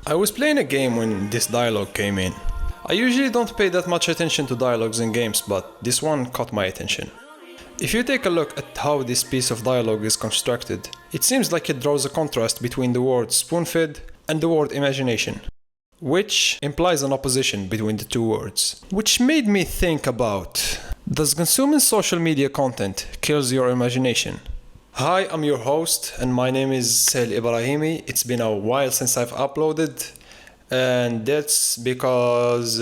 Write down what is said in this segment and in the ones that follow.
I was playing a game when this dialogue came in. I usually don't pay that much attention to dialogues in games, but this one caught my attention. If you take a look at how this piece of dialogue is constructed, it seems like it draws a contrast between the word spoon-fed and the word imagination, which implies an opposition between the two words. Which made me think about, does consuming social media content kills your imagination? Hi, I'm your host and my name is Sel Ibrahimi. It's been a while since I've uploaded, and that's because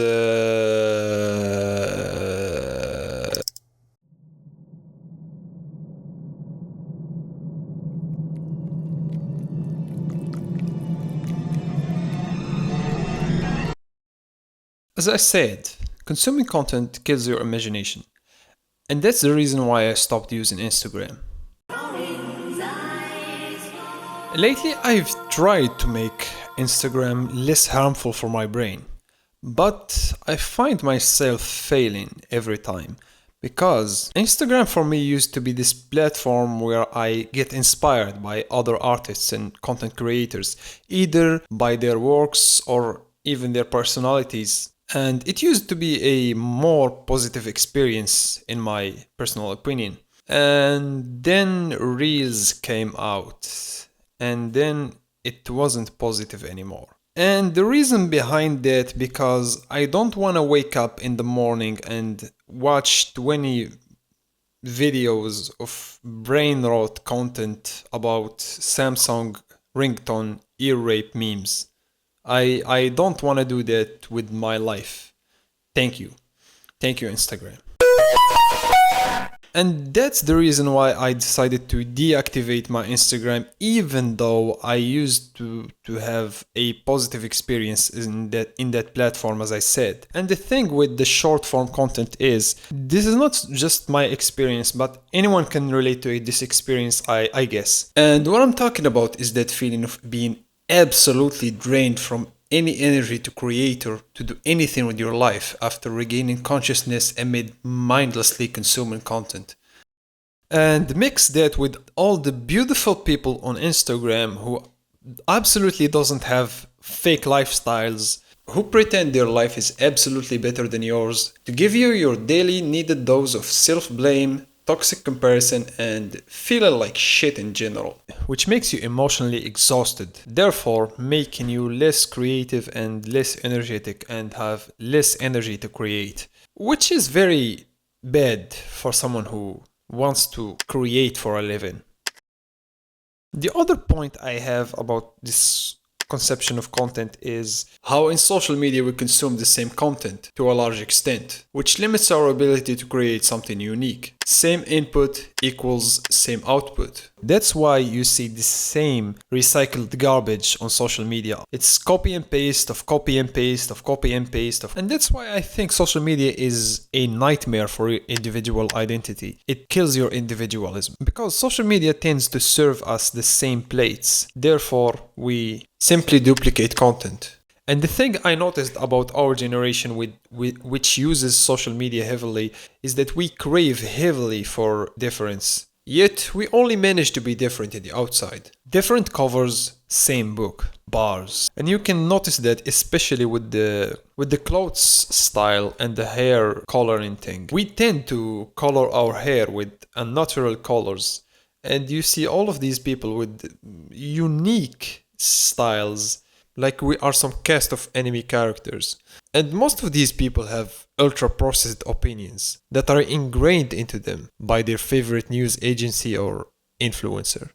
as I said, consuming content kills your imagination. And that's the reason why I stopped using Instagram. Lately, I've tried to make Instagram less harmful for my brain, but I find myself failing every time. Because Instagram for me used to be this platform where I get inspired by other artists and content creators, either by their works or even their personalities. And it used to be a more positive experience in my personal opinion. And then Reels came out. And then it wasn't positive anymore. And the reason behind that, because I don't want to wake up in the morning and watch 20 videos of brain rot content about Samsung ringtone ear rape memes. I don't want to do that with my life. Thank you. Thank you, Instagram. And that's the reason why I decided to deactivate my Instagram, even though I used to have a positive experience in that platform, as I said. And the thing with the short form content is, this is not just my experience, but anyone can relate to this experience, I guess. And what I'm talking about is that feeling of being absolutely drained from any energy to create or to do anything with your life after regaining consciousness amid mindlessly consuming content. And mix that with all the beautiful people on Instagram who absolutely doesn't have fake lifestyles, who pretend their life is absolutely better than yours, to give you your daily needed dose of self-blame, toxic comparison, and feeling like shit in general, which makes you emotionally exhausted, therefore making you less creative and less energetic and have less energy to create, which is very bad for someone who wants to create for a living. The other point I have about this conception of content is how in social media we consume the same content to a large extent, which limits our ability to create something unique. Same input equals same output. That's why you see the same recycled garbage on social media. It's copy and paste of copy and paste of copy and paste of, and that's why I think social media is a nightmare for individual identity. It kills your individualism because social media tends to serve us the same plates. Therefore, we simply duplicate content. And the thing I noticed about our generation which uses social media heavily is that we crave heavily for difference. Yet we only manage to be different in the outside. Different covers, same book, bars. And you can notice that especially with the clothes style and the hair coloring thing. We tend to color our hair with unnatural colors. And you see all of these people with unique styles, like we are some cast of enemy characters. And most of these people have ultra-processed opinions that are ingrained into them by their favorite news agency or influencer.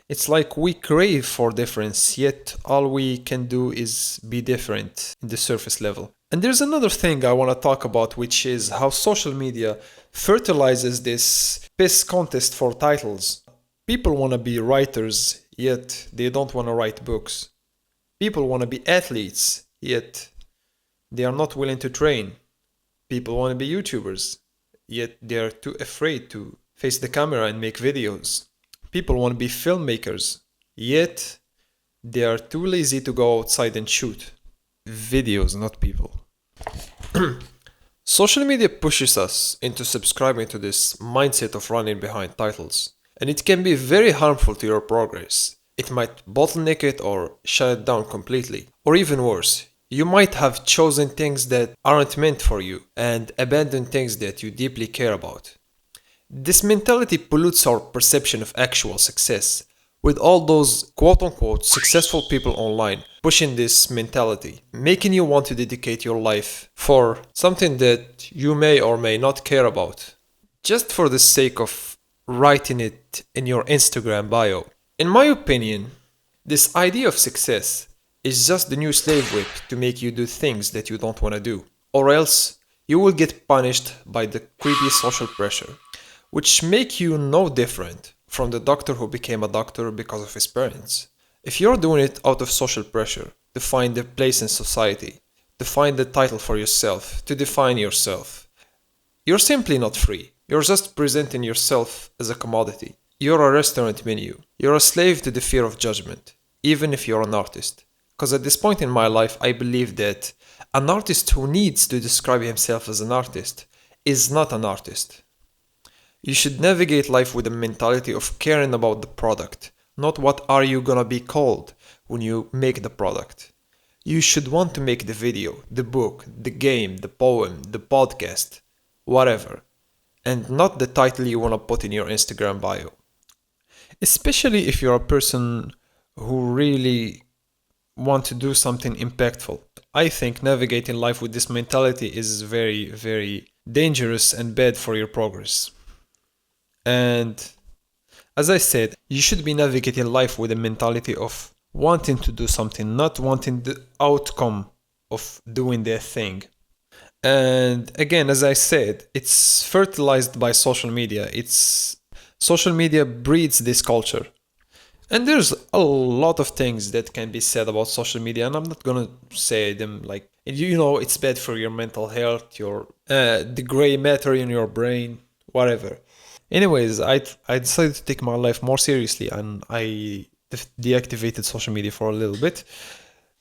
It's like we crave for difference, yet all we can do is be different in the surface level. And there's another thing I want to talk about, which is how social media fertilizes this piss contest for titles. People want to be writers, yet they don't want to write books. People want to be athletes, yet they are not willing to train. People want to be YouTubers, yet they are too afraid to face the camera and make videos. People want to be filmmakers, yet they are too lazy to go outside and shoot. Videos, not people. Social media pushes us into subscribing to this mindset of running behind titles. And it can be very harmful to your progress. It might bottleneck it or shut it down completely. Or even worse, you might have chosen things that aren't meant for you and abandoned things that you deeply care about. This mentality pollutes our perception of actual success, with all those quote unquote successful people online pushing this mentality, making you want to dedicate your life for something that you may or may not care about, just for the sake of writing it in your Instagram bio. In my opinion, this idea of success is just the new slave whip to make you do things that you don't want to do, or else you will get punished by the creepy social pressure, which make you no different from the doctor who became a doctor because of his parents. If you're doing it out of social pressure, to find a place in society, to find a title for yourself, to define yourself, you're simply not free. You're just presenting yourself as a commodity. You're a restaurant menu. You're a slave to the fear of judgment, even if you're an artist. Because at this point in my life, I believe that an artist who needs to describe himself as an artist is not an artist. You should navigate life with a mentality of caring about the product, not what are you gonna be called when you make the product. You should want to make the video, the book, the game, the poem, the podcast, whatever, and not the title you wanna put in your Instagram bio. Especially if you're a person who really want to do something impactful. I think navigating life with this mentality is very, very dangerous and bad for your progress. And as I said, you should be navigating life with a mentality of wanting to do something, not wanting the outcome of doing their thing. And again, as I said, it's fertilized by social media. It's social media breeds this culture. And there's a lot of things that can be said about social media, and I'm not gonna say them like it's bad for your mental health, your the gray matter in your brain, whatever. Anyways, I decided to take my life more seriously, and I deactivated social media for a little bit.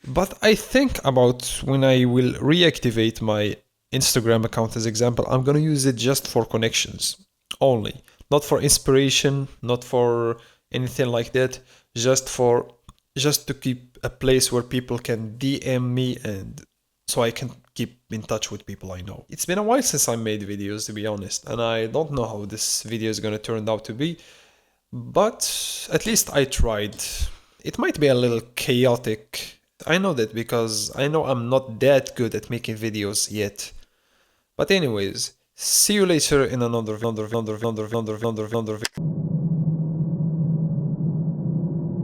But I think about when I will reactivate my Instagram account as example, I'm gonna use it just for connections only, not for inspiration, not for anything like that, just to keep a place where people can DM me and so I can keep in touch with people I know. It's been a while since I made videos, to be honest, and I don't know how this video is gonna turn out to be, but at least I tried. It might be a little chaotic. I know that because I know I'm not that good at making videos yet. But anyways, see you later in another video.